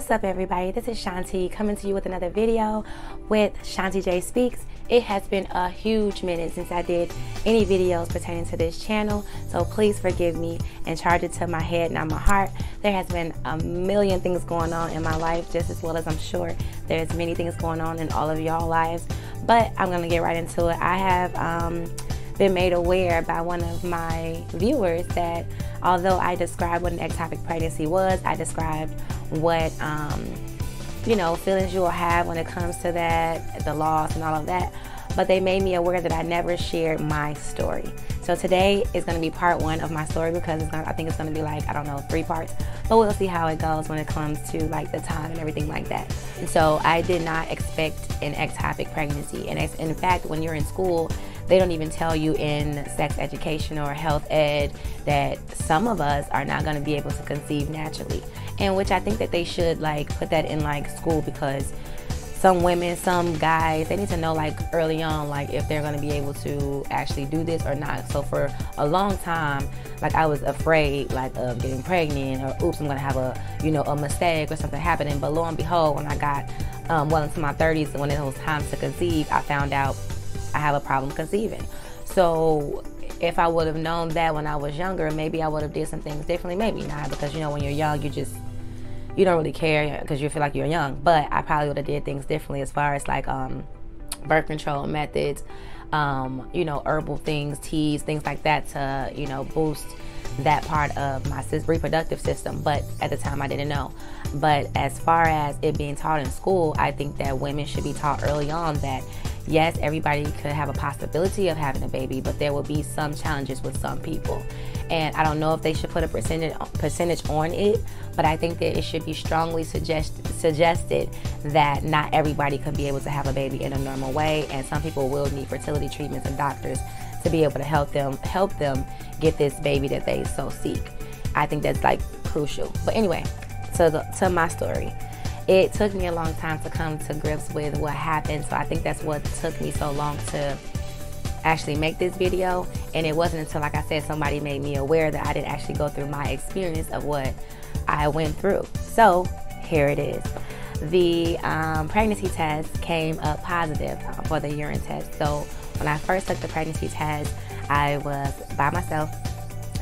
What's up, everybody? This is Shanti coming to you with another video with Shanti J Speaks. It has been a huge minute since I did any videos pertaining to this channel, so please forgive me and charge it to my head, not my heart. There has been a million things going on in my life, just as well as I'm sure there's many things going on in all of y'all lives, but I'm gonna get right into it. I have been made aware by one of my viewers that although I described what an ectopic pregnancy was, I described what feelings you will have when it comes to that, the loss and all of that, but they made me aware that I never shared my story. So today is going to be part one of my story because I think it's going to be like, I don't know, 3 parts, but we'll see how it goes when it comes to like the time and everything like that. And so I did not expect an ectopic pregnancy, and in fact, when you're in school, they don't even tell you in sex education or health ed that some of us are not going to be able to conceive naturally, and which I think that they should like put that in like school, because some women, some guys, they need to know like early on like if they're going to be able to actually do this or not. So for a long time, like I was afraid like of getting pregnant, or oops, I'm going to have a mistake or something happening. But lo and behold, when I got well into my 30s, when it was time to conceive, I found out I have a problem conceiving. So if I would have known that when I was younger, maybe I would have did some things differently. Maybe not, because when you're young, you don't really care because you feel like you're young. But I probably would have did things differently as far as like birth control methods, herbal things, teas, things like that to boost that part of my reproductive system. But at the time I didn't know. But as far as it being taught in school, I think that women should be taught early on that yes, everybody could have a possibility of having a baby, but there will be some challenges with some people. And I don't know if they should put a percentage on it, but I think that it should be strongly suggested that not everybody could be able to have a baby in a normal way, and some people will need fertility treatments and doctors to be able to help them get this baby that they so seek. I think that's like crucial. But anyway, to my story. It took me a long time to come to grips with what happened, so I think that's what took me so long to actually make this video. And it wasn't until, like I said, somebody made me aware that I didn't actually go through my experience of what I went through. So here it is. The pregnancy test came up positive for the urine test. So when I first took the pregnancy test, I was by myself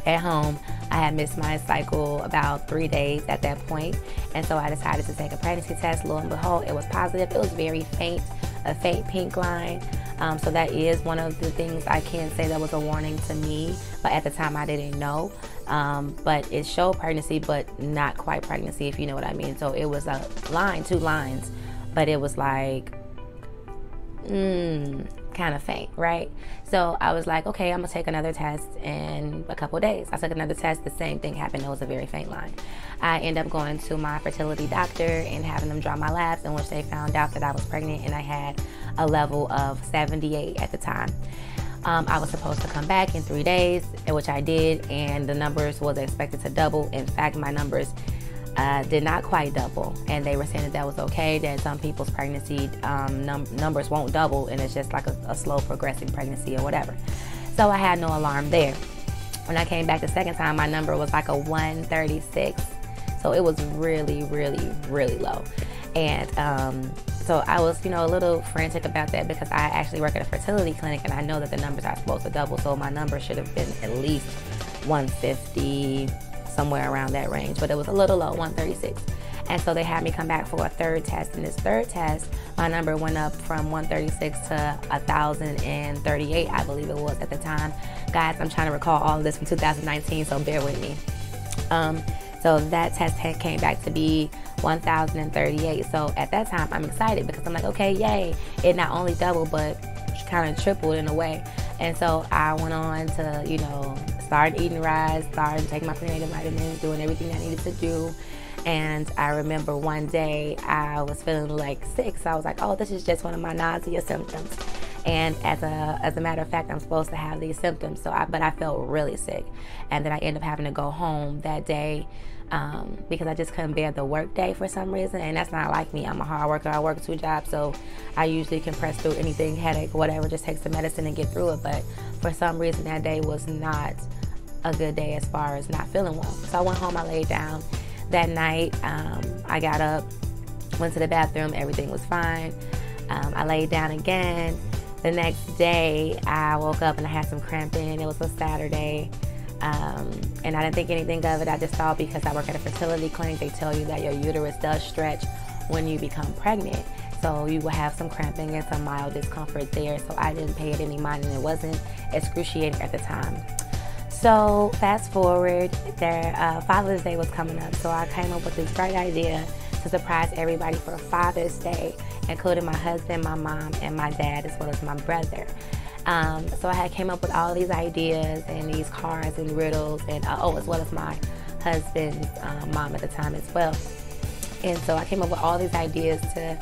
at home. I had missed my cycle about 3 days at that point, and so I decided to take a pregnancy test. Lo and behold, it was positive. It was very faint, a faint pink line. So that is one of the things I can say that was a warning to me, but at the time I didn't know. But it showed pregnancy, but not quite pregnancy, if you know what I mean. So it was a line, 2 lines, but it was like, kind of faint, right? So I was like, okay, I'm gonna take another test in a couple days. I took another test, the same thing happened. It was a very faint line. I ended up going to my fertility doctor and having them draw my labs, in which they found out that I was pregnant, and I had a level of 78 at the time. I was supposed to come back in 3 days, which I did, and the numbers was expected to double. In fact, my numbers did not quite double, and they were saying that was okay, that some people's pregnancy numbers won't double, and it's just like a slow progressing pregnancy or whatever. So I had no alarm there. When I came back the second time, my number was like a 136, so it was really, really, really low. And so I was a little frantic about that, because I actually work at a fertility clinic, and I know that the numbers are supposed to double, so my number should have been at least 150, somewhere around that range, but it was a little low, 136. And so they had me come back for a third test. In this third test, my number went up from 136 to 1,038, I believe it was at the time. Guys, I'm trying to recall all of this from 2019, so bear with me. So that test came back to be 1,038. So at that time, I'm excited, because I'm like, okay, yay. It not only doubled, but kind of tripled in a way. And so I went on to, start eating rice, started taking my prenatal vitamins, doing everything I needed to do. And I remember one day I was feeling like sick, so I was like, oh, this is just one of my nausea symptoms. And as a matter of fact, I'm supposed to have these symptoms, but I felt really sick. And then I ended up having to go home that day because I just couldn't bear the work day for some reason. And that's not like me. I'm a hard worker. I work 2 jobs, so I usually can press through anything, headache, whatever, just take some medicine and get through it. But for some reason, that day was not a good day as far as not feeling well. So I went home, I laid down. that night, I got up, went to the bathroom, everything was fine. I laid down again. The next day, I woke up and I had some cramping. It was a Saturday. And I didn't think anything of it. I just thought, because I work at a fertility clinic, they tell you that your uterus does stretch when you become pregnant. So you will have some cramping and some mild discomfort there. So I didn't pay it any mind, and it wasn't excruciating at the time. So fast forward, Father's Day was coming up. So I came up with this bright idea to surprise everybody for Father's Day, including my husband, my mom, and my dad, as well as my brother. So I had came up with all these ideas and these cards and riddles, and as well as my husband's mom at the time as well. And so I came up with all these ideas to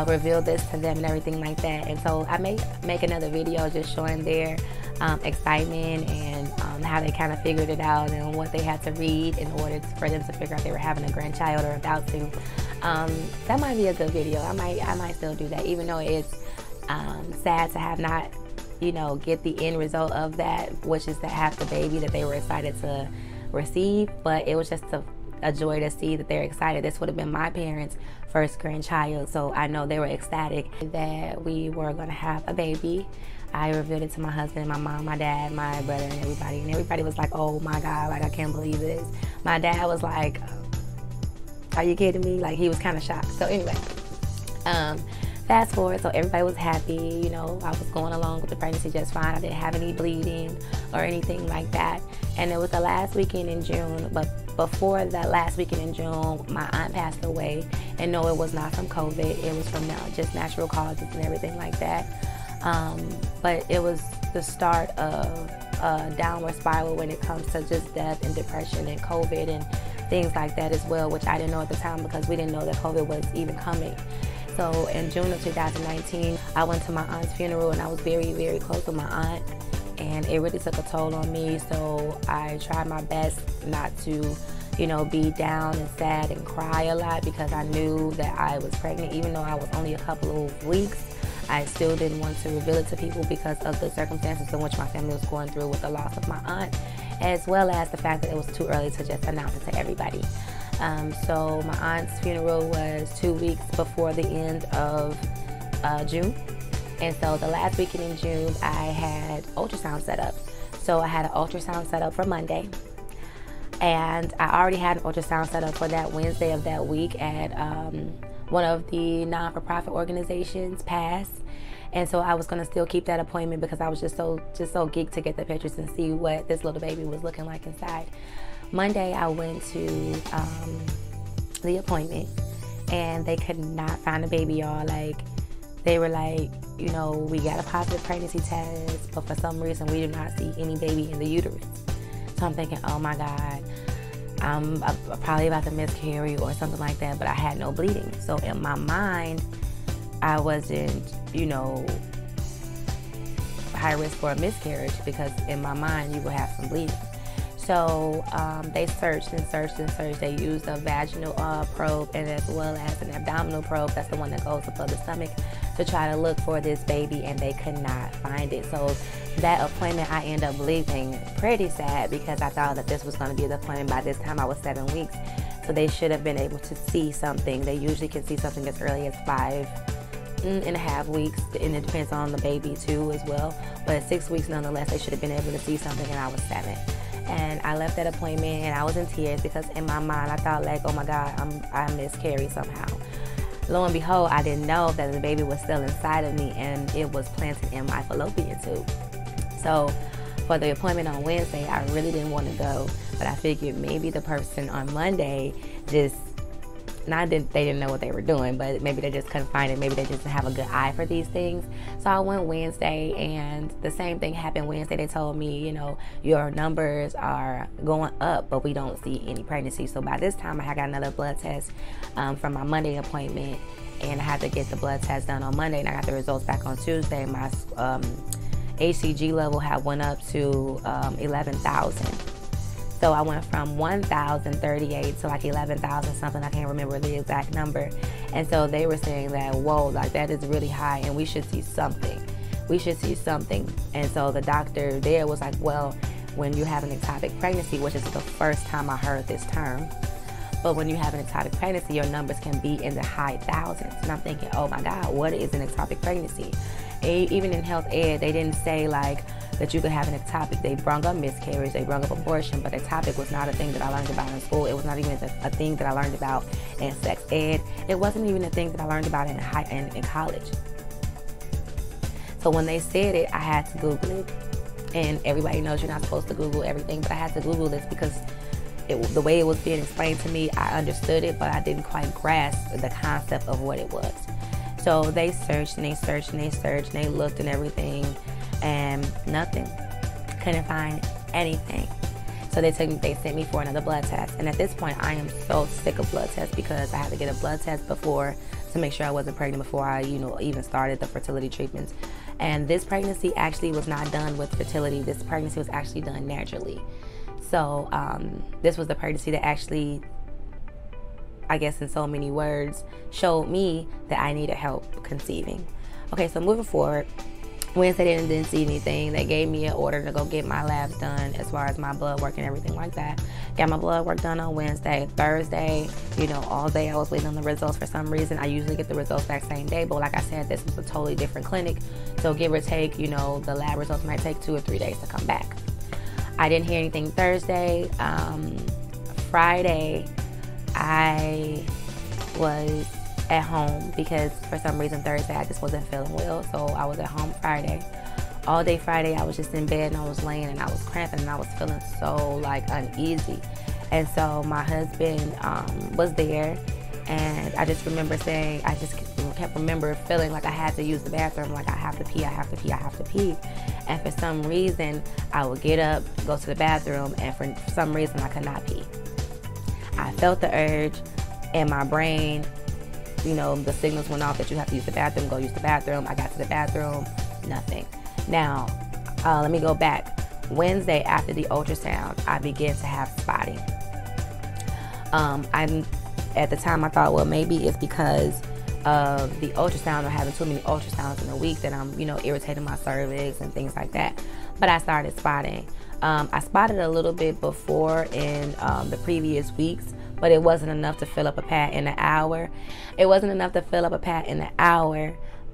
reveal this to them and everything like that. And so I may make another video just showing their excitement and how they kind of figured it out and what they had to read in order for them to figure out they were having a grandchild or about to. That might be a good video. I might still do that, even though it's sad to have not, get the end result of that, which is to have the baby that they were excited to receive. But it was just a joy to see that they're excited. This would have been my parents' first grandchild, so I know they were ecstatic that we were going to have a baby. I revealed it to my husband, my mom, my dad, my brother, and everybody was like, oh my God, like, I can't believe this. My dad was like, are you kidding me? Like, he was kind of shocked. So anyway, fast forward, so everybody was happy. I was going along with the pregnancy just fine. I didn't have any bleeding or anything like that. And it was the last weekend in June, but before that last weekend in June, my aunt passed away. And no, it was not from COVID. It was from just natural causes and everything like that. But it was the start of a downward spiral when it comes to just death and depression and COVID and things like that as well, which I didn't know at the time because we didn't know that COVID was even coming. So in June of 2019, I went to my aunt's funeral, and I was very, very close with my aunt, and it really took a toll on me. So I tried my best not to, be down and sad and cry a lot, because I knew that I was pregnant. Even though I was only a couple of weeks, I still didn't want to reveal it to people because of the circumstances in which my family was going through with the loss of my aunt, as well as the fact that it was too early to just announce it to everybody. So my aunt's funeral was 2 weeks before the end of June. And so the last weekend in June, I had ultrasound set up. So I had an ultrasound set up for Monday. And I already had an ultrasound set up for that Wednesday of that week at one of the non-for-profit organizations, PASS. And so I was going to still keep that appointment because I was just so geeked to get the pictures and see what this little baby was looking like inside. Monday, I went to the appointment, and they could not find the baby, y'all. Like, they were like, we got a positive pregnancy test, but for some reason we do not see any baby in the uterus. So I'm thinking, oh my God, I'm probably about to miscarry or something like that, but I had no bleeding. So in my mind, I wasn't, high risk for a miscarriage, because in my mind you will have some bleeding. So they searched and searched and searched. They used a vaginal probe and as well as an abdominal probe. That's the one that goes above the stomach, to try to look for this baby, and they could not find it. So that appointment, I ended up leaving pretty sad, because I thought that this was going to be the appointment. By this time I was 7 weeks. So they should have been able to see something. They usually can see something as early as 5.5 weeks, and it depends on the baby too as well. But at 6 weeks nonetheless, they should have been able to see something, and I was 7. And I left that appointment, and I was in tears, because in my mind I thought, like, oh my God, I miscarried somehow. Lo and behold, I didn't know that the baby was still inside of me, and it was planted in my fallopian tube. So for the appointment on Wednesday, I really didn't want to go, but I figured maybe the person on Monday just, they didn't know what they were doing, but maybe they just couldn't find it. Maybe they just didn't have a good eye for these things. So I went Wednesday, and the same thing happened Wednesday. They told me, your numbers are going up, but we don't see any pregnancy. So by this time, I had got another blood test from my Monday appointment, and I had to get the blood test done on Monday, and I got the results back on Tuesday. My HCG level had went up to 11,000. So I went from 1,038 to like 11,000 something. I can't remember the exact number. And so they were saying that, whoa, like, that is really high, and we should see something. We should see something. And so the doctor there was like, well, when you have an ectopic pregnancy, which is the first time I heard this term, But when you have an ectopic pregnancy, your numbers can be in the high thousands. And I'm thinking, oh my God, what is an ectopic pregnancy? Even in health ed, they didn't say like that you could have an ectopic. They brung up miscarriage, they brung up abortion, but ectopic was not a thing that I learned about in school. It was not even a thing that I learned about in sex ed. It wasn't even a thing that I learned about in college. So when they said it, I had to Google it. And everybody knows you're not supposed to Google everything, but I had to Google this because the way it was being explained to me, I understood it, but I didn't quite grasp the concept of what it was. So they searched and they searched and they searched and they looked and everything, and nothing. Couldn't find anything. So they sent me for another blood test. And at this point, I am so sick of blood tests because I had to get a blood test before to make sure I wasn't pregnant before I, even started the fertility treatments. And this pregnancy actually was not done with fertility. This pregnancy was actually done naturally. So this was the pregnancy that actually, I guess in so many words, showed me that I needed help conceiving. Okay, so moving forward, Wednesday they didn't see anything. They gave me an order to go get my labs done as far as my blood work and everything like that. Got my blood work done on Wednesday. Thursday, all day I was waiting on the results for some reason. I usually get the results that same day, but like I said, this was a totally different clinic. So give or take, the lab results might take 2 or 3 days to come back. I didn't hear anything Thursday. Friday, I was at home because for some reason Thursday I just wasn't feeling well, so I was at home Friday. All day Friday I was just in bed and I was laying and I was cramping and I was feeling so uneasy. And so my husband was there, and I just remember saying, I just kept remember feeling like I had to use the bathroom, like I have to pee, I have to pee, I have to pee. And for some reason I would get up, go to the bathroom, and for some reason I could not pee. I felt the urge in my brain. The signals went off that you have to use the bathroom, go use the bathroom. I got to the bathroom, nothing. Now, let me go back. Wednesday after the ultrasound, I began to have spotting. At the time I thought, well, maybe it's because of the ultrasound or having too many ultrasounds in a week that I'm, irritating my cervix and things like that. But I started spotting. I spotted a little bit before in the previous weeks, but it wasn't enough to fill up a pad in an hour.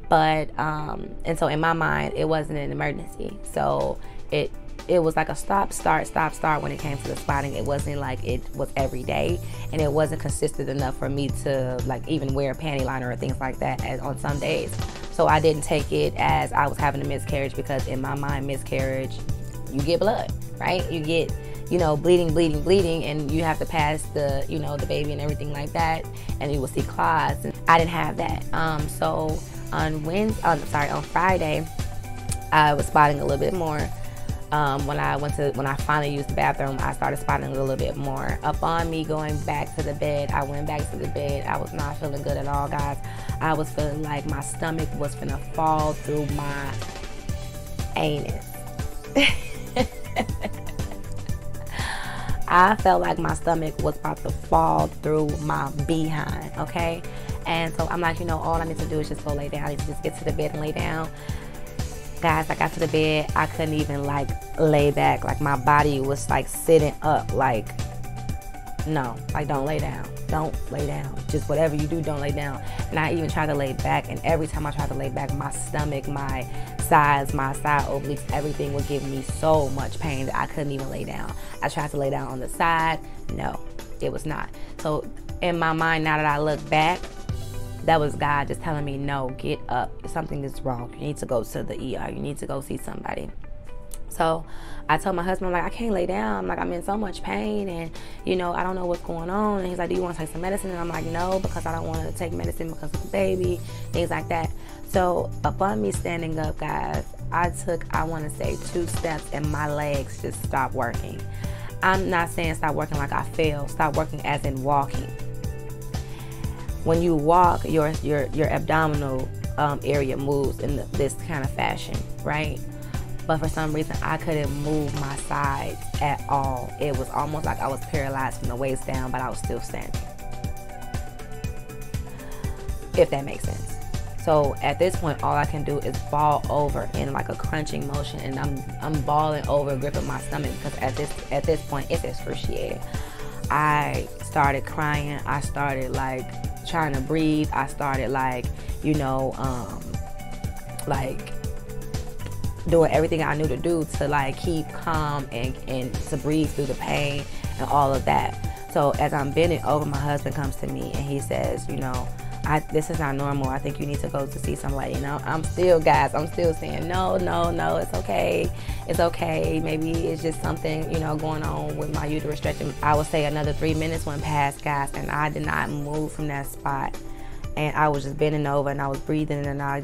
But and so in my mind, it wasn't an emergency. So it was like a stop, start when it came to the spotting. It wasn't like it was every day, and it wasn't consistent enough for me to even wear a panty liner or things like that on some days. So I didn't take it as I was having a miscarriage, because in my mind, miscarriage, you get blood, right? You get bleeding, and you have to pass the the baby and everything like that, and you will see clots. And I didn't have that. So on Friday, I was spotting a little bit more. When I finally used the bathroom, I started spotting a little bit more. Upon me going back to the bed, I went back to the bed. I was not feeling good at all, guys. I was feeling like my stomach was gonna fall through my anus. I felt like my stomach was about to fall through my behind, okay? And so I'm like, all I need to do is just go lay down. I need to just get to the bed and lay down. Guys, I got to the bed, I couldn't even lay back. Like my body was sitting up, no, don't lay down. Don't lay down. Just whatever you do, don't lay down. And I even tried to lay back, and every time I tried to lay back, my stomach, my sides, my side obliques, everything would give me so much pain that I couldn't even lay down. I tried to lay down on the side. No, it was not. So in my mind, now that I look back, that was God just telling me, no, get up. Something is wrong. You need to go to the ER. You need to go see somebody. So I told my husband, I can't lay down. I'm in so much pain, and I don't know what's going on. And he's like, do you want to take some medicine? And I'm like, no, because I don't want to take medicine because of the baby, things like that. So upon me standing up, guys, I took, I want to say 2 steps, and my legs just stopped working. I'm not saying stop working like I fell. Stop working as in walking. When you walk, your abdominal area moves in this kind of fashion, right? But for some reason, I couldn't move my sides at all. It was almost like I was paralyzed from the waist down, but I was still standing. If that makes sense. So at this point, all I can do is ball over in a crunching motion, and I'm balling over, gripping my stomach, because at this point, it's excruciating. I started crying. I started like trying to breathe. I started like, you know, like doing everything I knew to do to like keep calm and to breathe through the pain and all of that. So as I'm bending over, my husband comes to me and he says, you know, this is not normal. I think you need to go to see somebody. You know, I'm still saying, no, it's okay. It's okay. Maybe it's just something, you know, going on with my uterus stretching. I would say another 3 minutes went past, guys, and I did not move from that spot. And I was just bending over and I was breathing and I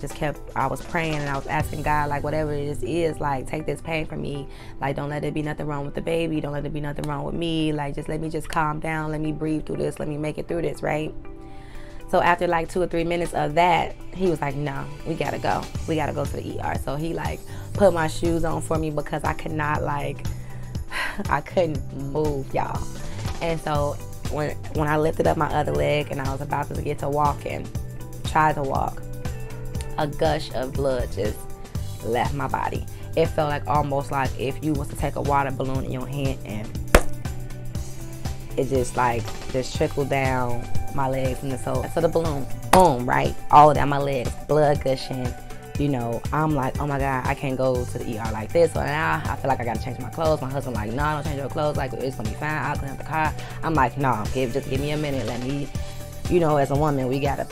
was praying and I was asking God, like, whatever this is, like, take this pain from me. Like, don't let it be nothing wrong with the baby. Don't let it be nothing wrong with me. Like, just let me just calm down. Let me breathe through this. Let me make it through this, right? So after like 2 or 3 minutes of that, he was like, no, we gotta go. We gotta go to the ER. So he like put my shoes on for me because I could not like, I couldn't move, y'all. And so when I lifted up my other leg and I was about to get to walking, tried to walk, a gush of blood just left my body. It felt like almost like if you was to take a water balloon in your hand and it just trickled down my legs and the soul. So the balloon, boom, right? All down my legs, blood gushing. You know, I'm like, oh my God, I can't go to the ER like this. So now I feel like I gotta change my clothes. My husband like, no, don't change your clothes. Like, it's gonna be fine. I'll clean up the car. I'm like, no, just give me a minute. Let me, you know, as a woman, we gotta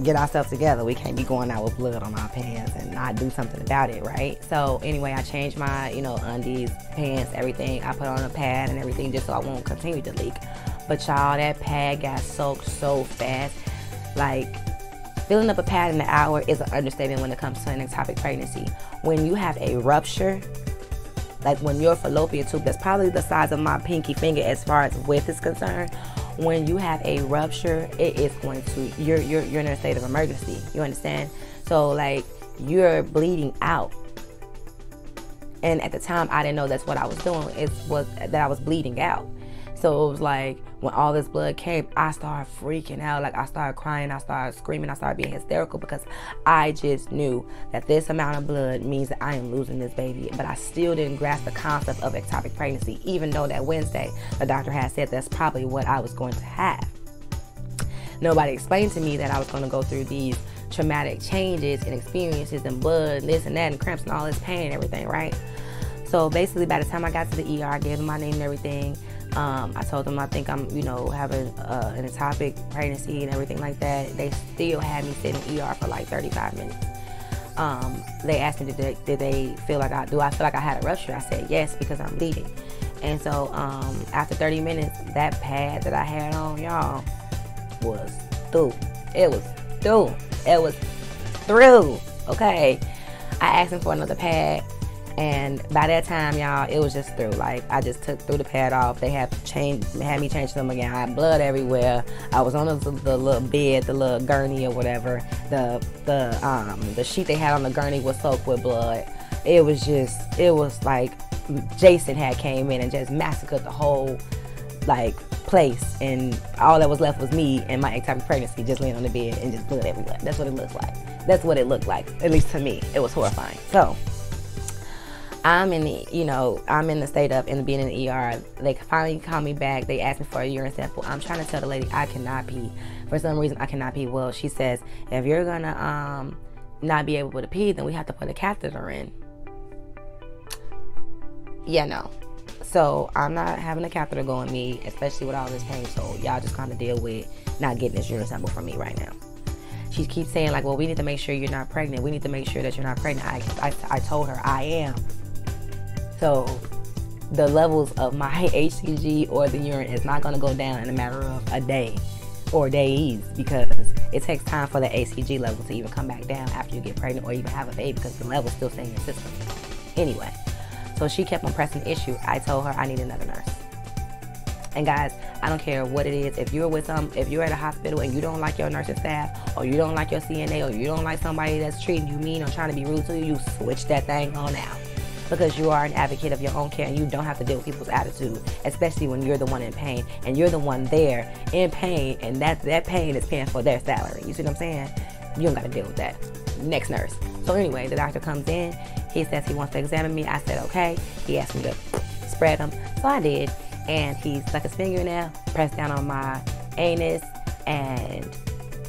get ourselves together. We can't be going out with blood on our pants and not do something about it, right? So anyway, I changed my, you know, undies, pants, everything. I put on a pad and everything just so I won't continue to leak. But y'all, that pad got soaked so fast. Like, filling up a pad in an hour is an understatement when it comes to an ectopic pregnancy. When you have a rupture, like when your fallopian tube, that's probably the size of my pinky finger as far as width is concerned, when you have a rupture, it is going to, you're in a state of emergency. You understand? So like, you're bleeding out. And at the time, I didn't know that's what I was doing. It was that I was bleeding out. So it was like, when all this blood came, I started freaking out. Like, I started crying, I started screaming, I started being hysterical because I just knew that this amount of blood means that I am losing this baby. But I still didn't grasp the concept of ectopic pregnancy, even though that Wednesday, the doctor had said that's probably what I was going to have. Nobody explained to me that I was going to go through these traumatic changes and experiences and blood and this and that and cramps and all this pain and everything, right? So basically, by the time I got to the ER, I gave them my name and everything. I told them I think I'm, you know, having an ectopic pregnancy and everything like that. They still had me sit in ER for like 35 minutes. They asked me, did they feel like do I feel like I had a rupture? I said yes, because I'm bleeding. And so after 30 minutes, that pad that I had on, y'all, was through. It was through. It was through. Okay. I asked him for another pad. And by that time, y'all, it was just through. Like, I just threw the pad off. They had me change them again. I had blood everywhere. I was on the little bed, the little gurney or whatever. The sheet they had on the gurney was soaked with blood. It was like Jason had came in and just massacred the whole, like, place. And all that was left was me and my ectopic pregnancy just laying on the bed and just blood everywhere. That's what it looks like. That's what it looked like. At least to me. It was horrifying. So I'm in the state of being in the ER. They finally called me back. They asked me for a urine sample. I'm trying to tell the lady I cannot pee. For some reason, I cannot pee. Well, she says, if you're gonna not be able to pee, then we have to put a catheter in. Yeah, no. So I'm not having a catheter go in me, especially with all this pain. So y'all just kind of deal with not getting this urine sample from me right now. She keeps saying like, well, we need to make sure you're not pregnant. We need to make sure that you're not pregnant. I told her I am. So the levels of my HCG or the urine is not going to go down in a matter of a day or days, because it takes time for the HCG level to even come back down after you get pregnant or even have a baby, because the levels still stay in your system. Anyway, so she kept on pressing the issue. I told her I need another nurse. And guys, I don't care what it is. If you're at a hospital and you don't like your nursing staff, or you don't like your CNA, or you don't like somebody that's treating you mean or trying to be rude to you, you switch that thing on out. Because you are an advocate of your own care and you don't have to deal with people's attitude, especially when you're the one in pain and you're the one there in pain, and that pain is paying for their salary. You see what I'm saying? You don't got to deal with that. Next nurse. So anyway, the doctor comes in. He says he wants to examine me. I said, okay. He asked me to spread them. So I did. and he stuck his finger in there, pressed down on my anus, and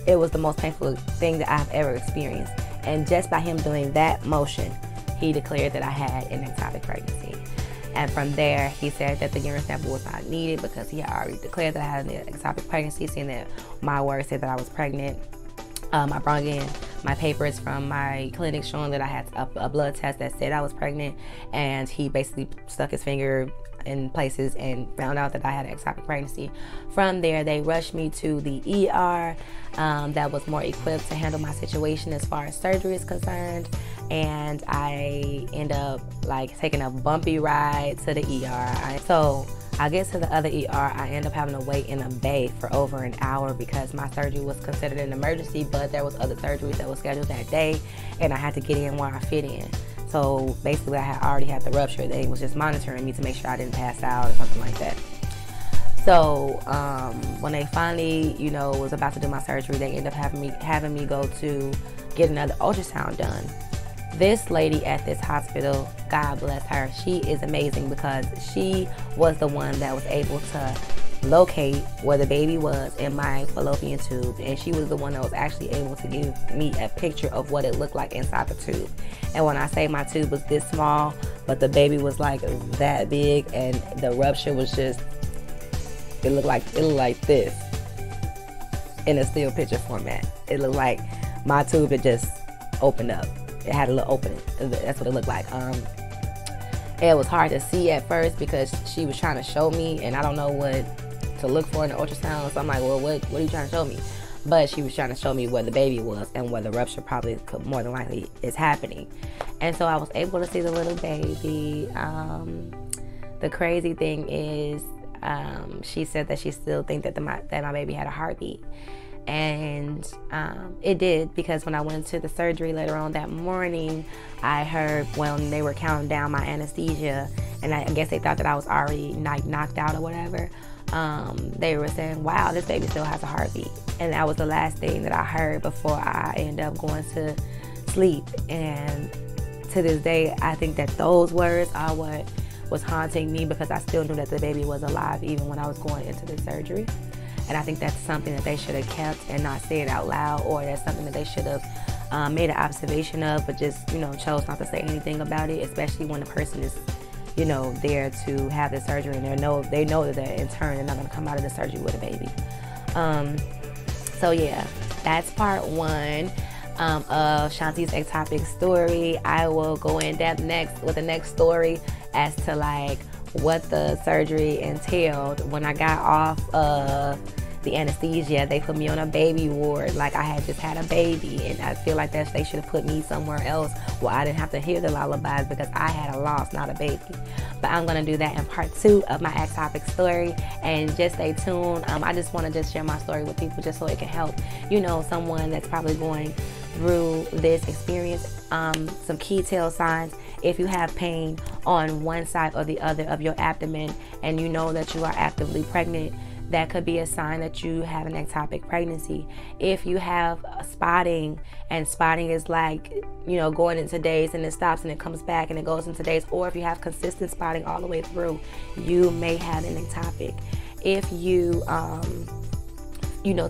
it was the most painful thing that I've ever experienced. And just by him doing that motion, he declared that I had an ectopic pregnancy. And from there, he said that the urine sample was not needed because he had already declared that I had an ectopic pregnancy, saying that my word said that I was pregnant. I brought in my papers from my clinic showing that I had a blood test that said I was pregnant, and he basically stuck his finger in places and found out that I had an ectopic pregnancy. From there, they rushed me to the ER that was more equipped to handle my situation as far as surgery is concerned, and I end up like taking a bumpy ride to the ER. So I get to the other ER, I end up having to wait in a bay for over an hour because my surgery was considered an emergency, but there was other surgeries that were scheduled that day, and I had to get in where I fit in. So basically, I had already had the rupture. They was just monitoring me to make sure I didn't pass out or something like that. So when they finally, was about to do my surgery, they ended up having me go to get another ultrasound done. This lady at this hospital, God bless her, she is amazing because she was the one that was able to locate where the baby was in my fallopian tube, and she was the one that was actually able to give me a picture of what it looked like inside the tube. And when I say my tube was this small, but the baby was like that big, and the rupture was just, it looked like this in a still picture format. It looked like my tube had just opened up. It had a little opening. That's what it looked like. It was hard to see at first because she was trying to show me, and I don't know what to look for in the ultrasound. So I'm like, well, what are you trying to show me? But she was trying to show me where the baby was and where the rupture probably more than likely is happening. And so I was able to see the little baby. The crazy thing is, she said that she still thinks that my baby had a heartbeat. And it did, because when I went to the surgery later on that morning, I heard when they were counting down my anesthesia, and I guess they thought that I was already knocked out or whatever. They were saying, wow, this baby still has a heartbeat. And that was the last thing that I heard before I ended up going to sleep. And to this day, I think that those words are what was haunting me, because I still knew that the baby was alive even when I was going into the surgery. And I think that's something that they should have kept and not say it out loud, or that's something that they should have made an observation of, but just, chose not to say anything about it, especially when the person is, there to have the surgery, and they know that they're in turn, they're not going to come out of the surgery with a baby. So yeah, that's part one of Shanti's ectopic story. I will go in depth next with the next story as to like what the surgery entailed. When I got off the anesthesia, they put me on a baby ward like I had just had a baby, and I feel like that they should have put me somewhere else where I didn't have to hear the lullabies, because I had a loss, not a baby. But I'm gonna do that in part 2 of my ectopic story, and just stay tuned. I just want to just share my story with people just so it can help someone that's probably going through this experience. Some key tell signs: if you have pain on one side or the other of your abdomen and you know that you are actively pregnant, that could be a sign that you have an ectopic pregnancy. If you have spotting, and spotting is like, going into days and it stops and it comes back and it goes into days, or if you have consistent spotting all the way through, you may have an ectopic. If you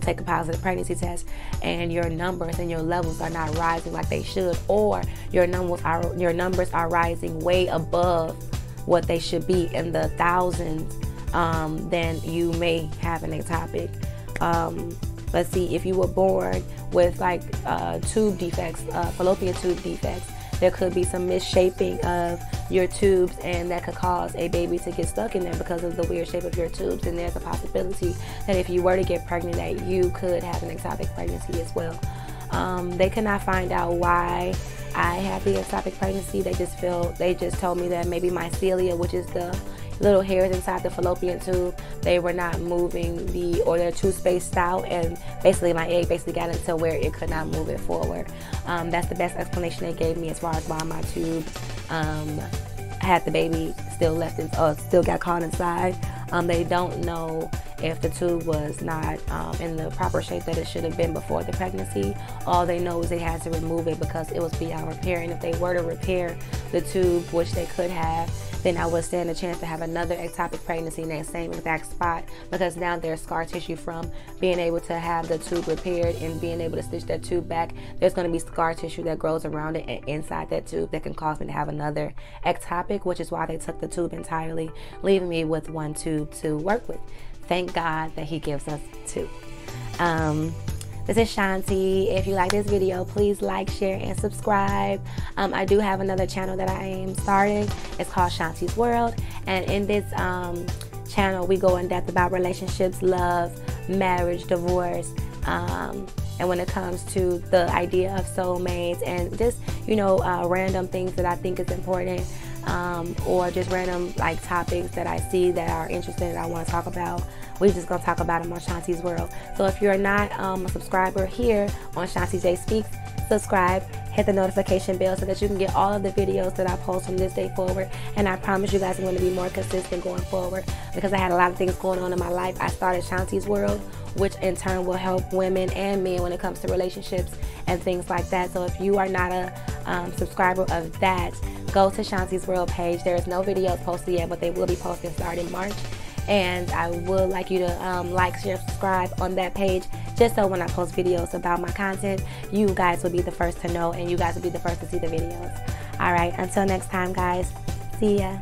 take a positive pregnancy test and your numbers and your levels are not rising like they should, or your numbers are rising way above what they should be in the thousands, then you may have an ectopic. Let's see, if you were born with like tube defects, fallopian tube defects, there could be some misshaping of your tubes, and that could cause a baby to get stuck in there because of the weird shape of your tubes. And there's a possibility that if you were to get pregnant, that you could have an ectopic pregnancy as well. They could not find out why I had the ectopic pregnancy. They just told me that maybe my cilia, which is the little hairs inside the fallopian tube, they were not moving or they're too spaced out, and basically my egg got into where it could not move it forward. That's the best explanation they gave me as far as why my tube had the baby still got caught inside. They don't know if the tube was not in the proper shape that it should have been before the pregnancy. All they know is they had to remove it because it was beyond repair. And if they were to repair the tube, which they could have, then I would stand a chance to have another ectopic pregnancy in that same exact spot, because now there's scar tissue from being able to have the tube repaired and being able to stitch that tube back. There's going to be scar tissue that grows around it and inside that tube that can cause me to have another ectopic, which is why they took the tube entirely, leaving me with one tube to work with. Thank God that He gives us two. This is Shanti. If you like this video, please like, share, and subscribe. I do have another channel that I am starting. It's called Shanti's World. And in this channel, we go in depth about relationships, love, marriage, divorce, and when it comes to the idea of soulmates and just, you know, random things that I think is important, or just random like topics that I see that are interesting that I want to talk about. We're just going to talk about them on Shanti's World. So if you're not a subscriber here on Shanti J Speaks, subscribe, hit the notification bell so that you can get all of the videos that I post from this day forward. And I promise you guys I'm going to be more consistent going forward, because I had a lot of things going on in my life. I started Shanti's World, which in turn will help women and men when it comes to relationships and things like that. So if you are not a subscriber of that, go to Shanti's World page. There is no videos posted yet, but they will be posted starting March. And I would like you to like, share, subscribe on that page, just so when I post videos about my content, you guys will be the first to know and you guys will be the first to see the videos. All right, until next time, guys. See ya.